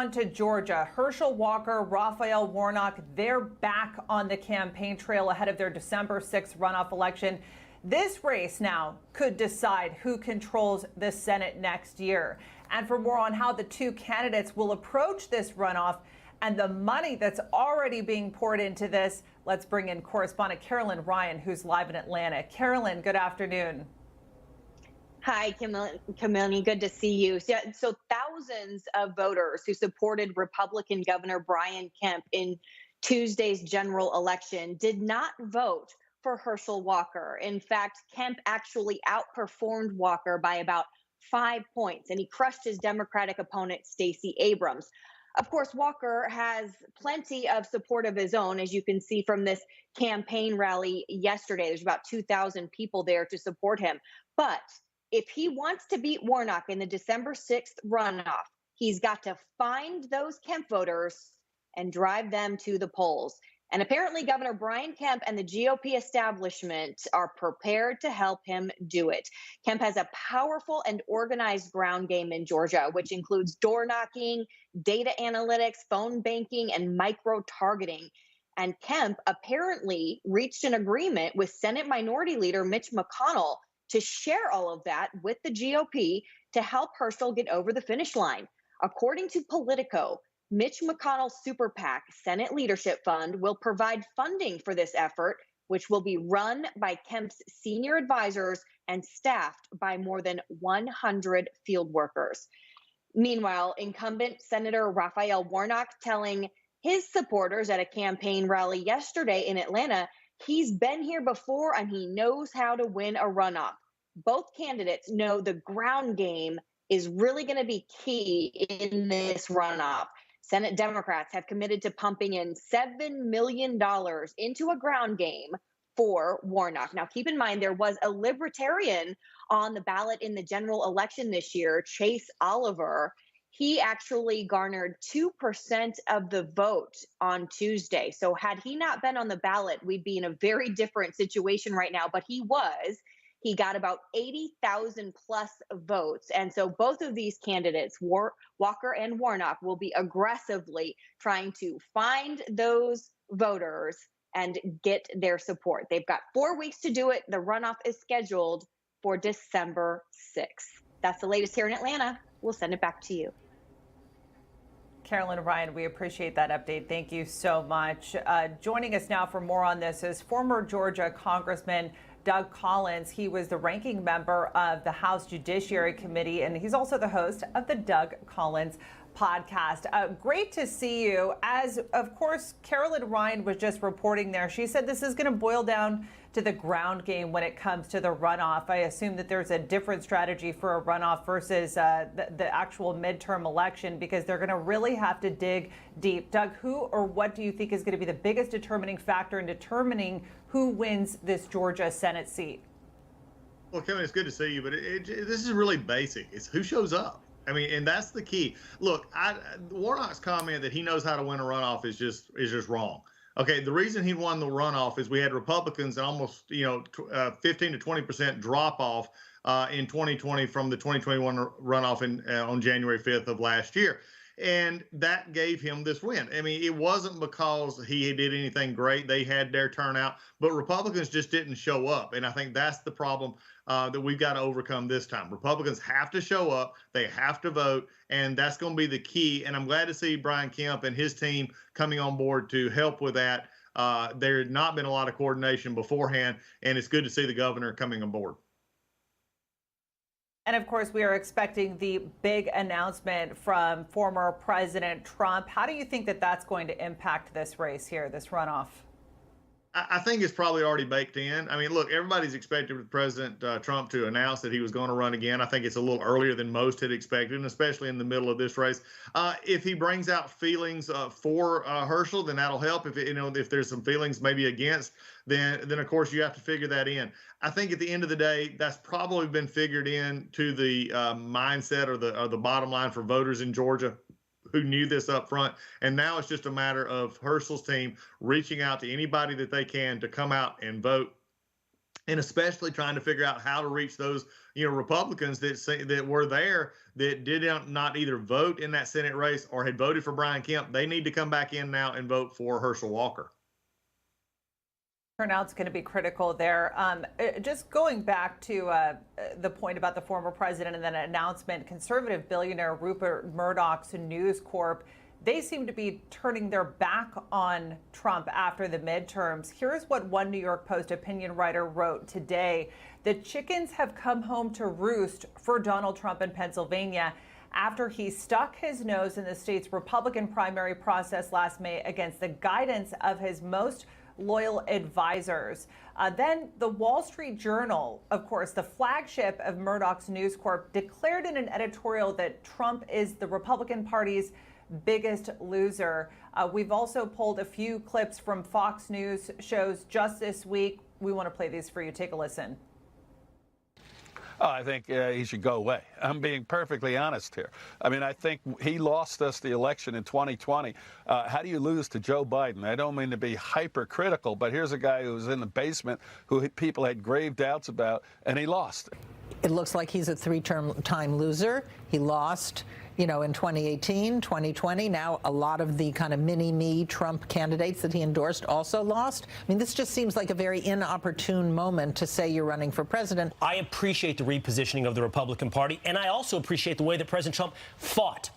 on to Georgia. Herschel Walker, Raphael Warnock, they're back on the campaign trail ahead of their December 6th runoff election. This race now could decide who controls the Senate next year. And for more on how the two candidates will approach this runoff and the money that's already being poured into this, let's bring in correspondent Carolyn Ryan, who's live in Atlanta. Carolyn, good afternoon. Hi, Camille. Good to see you. So thousands of voters who supported Republican Governor Brian Kemp in Tuesday's general election did not vote for Herschel Walker. In fact, Kemp actually outperformed Walker by about 5 points, and he crushed his Democratic opponent, Stacey Abrams. Of course, Walker has plenty of support of his own, as you can see from this campaign rally yesterday. There's about 2,000 people there to support him. But if he wants to beat Warnock in the December 6th runoff, he's got to find those Kemp voters and drive them to the polls. And apparently Governor Brian Kemp and the GOP establishment are prepared to help him do it. Kemp has a powerful and organized ground game in Georgia, which includes door knocking, data analytics, phone banking, and micro-targeting. And Kemp apparently reached an agreement with Senate Minority Leader Mitch McConnell to share all of that with the GOP to help Herschel get over the finish line. According to Politico, Mitch McConnell's super PAC Senate Leadership Fund will provide funding for this effort, which will be run by Kemp's senior advisors and staffed by more than 100 field workers. Meanwhile, incumbent Senator Raphael Warnock telling his supporters at a campaign rally yesterday in Atlanta, he's been here before and he knows how to win a runoff. Both candidates know the ground game is really going to be key in this runoff. Senate Democrats have committed to pumping in $7 million into a ground game for Warnock. Now, keep in mind, there was a libertarian on the ballot in the general election this year, Chase Oliver. He actually garnered 2% of the vote on Tuesday. So had he not been on the ballot, we'd be in a very different situation right now. But he was. He got about 80,000 plus votes. And so both of these candidates, Walker and Warnock, will be aggressively trying to find those voters and get their support. They've got 4 weeks to do it. The runoff is scheduled for December 6th. That's the latest here in Atlanta. We'll send it back to you. Carolyn Ryan, we appreciate that update. Thank you so much. Joining us now for more on this is former Georgia Congressman Doug Collins. He was the ranking member of the House Judiciary Committee, and he's also the host of the Doug Collins podcast. Great to see you. As, of course, Carolyn Ryan was just reporting there, she said this is going to boil down to the ground game when it comes to the runoff. I assume that there's a different strategy for a runoff versus the actual midterm election, because they're going to really have to dig deep. Doug, who or what do you think is going to be the biggest determining factor in determining who wins this Georgia Senate seat? Well, Kevin, it's good to see you, but this is really basic. It's who shows up. I mean, and that's the key. Look, Warnock's comment that he knows how to win a runoff is just wrong. Okay, the reason he won the runoff is we had Republicans almost 15 to 20% drop off in 2020 from the 2021 runoff on January 5th of last year. And that gave him this win. I mean, it wasn't because he did anything great. They had their turnout, but Republicans just didn't show up. And I think that's the problem that we've got to overcome this time. Republicans have to show up. They have to vote. And that's going to be the key. And I'm glad to see Brian Kemp and his team coming on board to help with that. There had not been a lot of coordination beforehand, and it's good to see the governor coming on board. And of course, we are expecting the big announcement from former President Trump. How do you think that that's going to impact this race here, this runoff? I think it's probably already baked in. I mean, look, everybody's expected President Trump to announce that he was going to run again. I think it's a little earlier than most had expected, and especially in the middle of this race. If he brings out feelings for Herschel, then that'll help. If there's some feelings maybe against, then of course you have to figure that in. I think at the end of the day, that's probably been figured in to the mindset or the bottom line for voters in Georgia who knew this up front. And now it's just a matter of Herschel's team reaching out to anybody that they can to come out and vote and especially trying to figure out how to reach those, Republicans that were there that did not either vote in that Senate race or had voted for Brian Kemp. They need to come back in now and vote for Herschel Walker. Turnout's going to be critical there. Just going back to the point about the former president and then an announcement, conservative billionaire Rupert Murdoch's News Corp, they seem to be turning their back on Trump after the midterms. Here's what one New York Post opinion writer wrote today. The chickens have come home to roost for Donald Trump in Pennsylvania after he stuck his nose in the state's Republican primary process last May against the guidance of his most loyal advisors. Then the Wall Street Journal, of course, the flagship of Murdoch's News Corp, declared in an editorial that Trump is the Republican Party's biggest loser. We've also pulled a few clips from Fox News shows just this week. We want to play these for you. Take a listen. Oh, I think he should go away. I'm being perfectly honest here. I mean, I think he lost us the election in 2020. How do you lose to Joe Biden? I don't mean to be hypercritical, but here's a guy who was in the basement who people had grave doubts about, and he lost. It looks like he's a three-time loser. He lost, in 2018, 2020. Now, a lot of the kind of mini-me Trump candidates that he endorsed also lost. I mean, this just seems like a very inopportune moment to say you're running for president. I appreciate the repositioning of the Republican Party, and I also appreciate the way that President Trump fought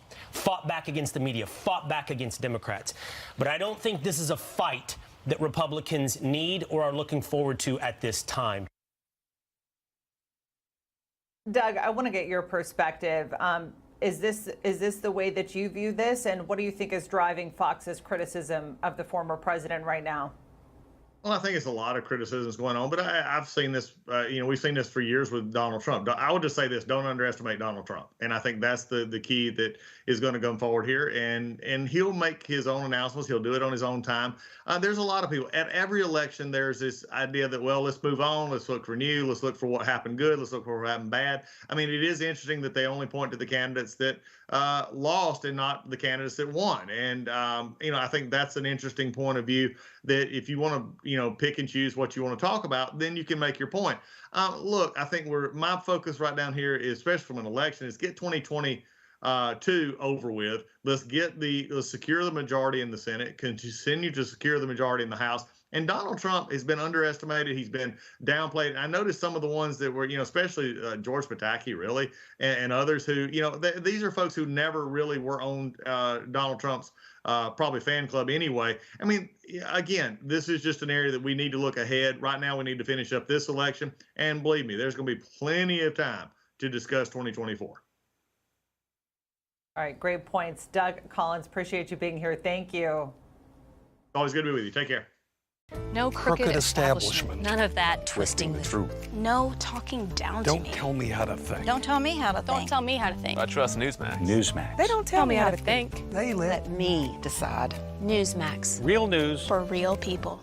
back against the media, fought back against Democrats. But I don't think this is a fight that Republicans need or are looking forward to at this time. Doug, I want to get your perspective. Is this the way that you view this? And what do you think is driving Fox's criticism of the former president right now? Well, I think it's a lot of criticisms going on, but I've seen this, we've seen this for years with Donald Trump. I would just say this, don't underestimate Donald Trump. And I think that's the key that is going to come forward here. And he'll make his own announcements. He'll do it on his own time. There's a lot of people at every election. There's this idea that, well, let's move on. Let's look for new. Let's look for what happened good. Let's look for what happened bad. I mean, it is interesting that they only point to the candidates that lost and not the candidates that won. And, I think that's an interesting point of view that if you want to, pick and choose what you want to talk about, then you can make your point. Look, I think my focus right down here is, especially from an election, is get 2022 over with. Let's secure the majority in the Senate, continue to secure the majority in the House. And Donald Trump has been underestimated. He's been downplayed. I noticed some of the ones that were, especially George Pataki, really, and others who, these are folks who never really were on Donald Trump's probably fan club anyway. I mean, again, this is just an area that we need to look ahead. Right now, we need to finish up this election. And believe me, there's going to be plenty of time to discuss 2024. All right, great points. Doug Collins, appreciate you being here. Thank you. Always good to be with you. Take care. No crooked establishment. None of that twisting the truth. No talking down to me. Don't tell me how to think. Don't tell me how to think. Don't tell me how to think. I trust Newsmax. Newsmax. They don't tell me how to think. They let me decide. Newsmax. Real news for real people.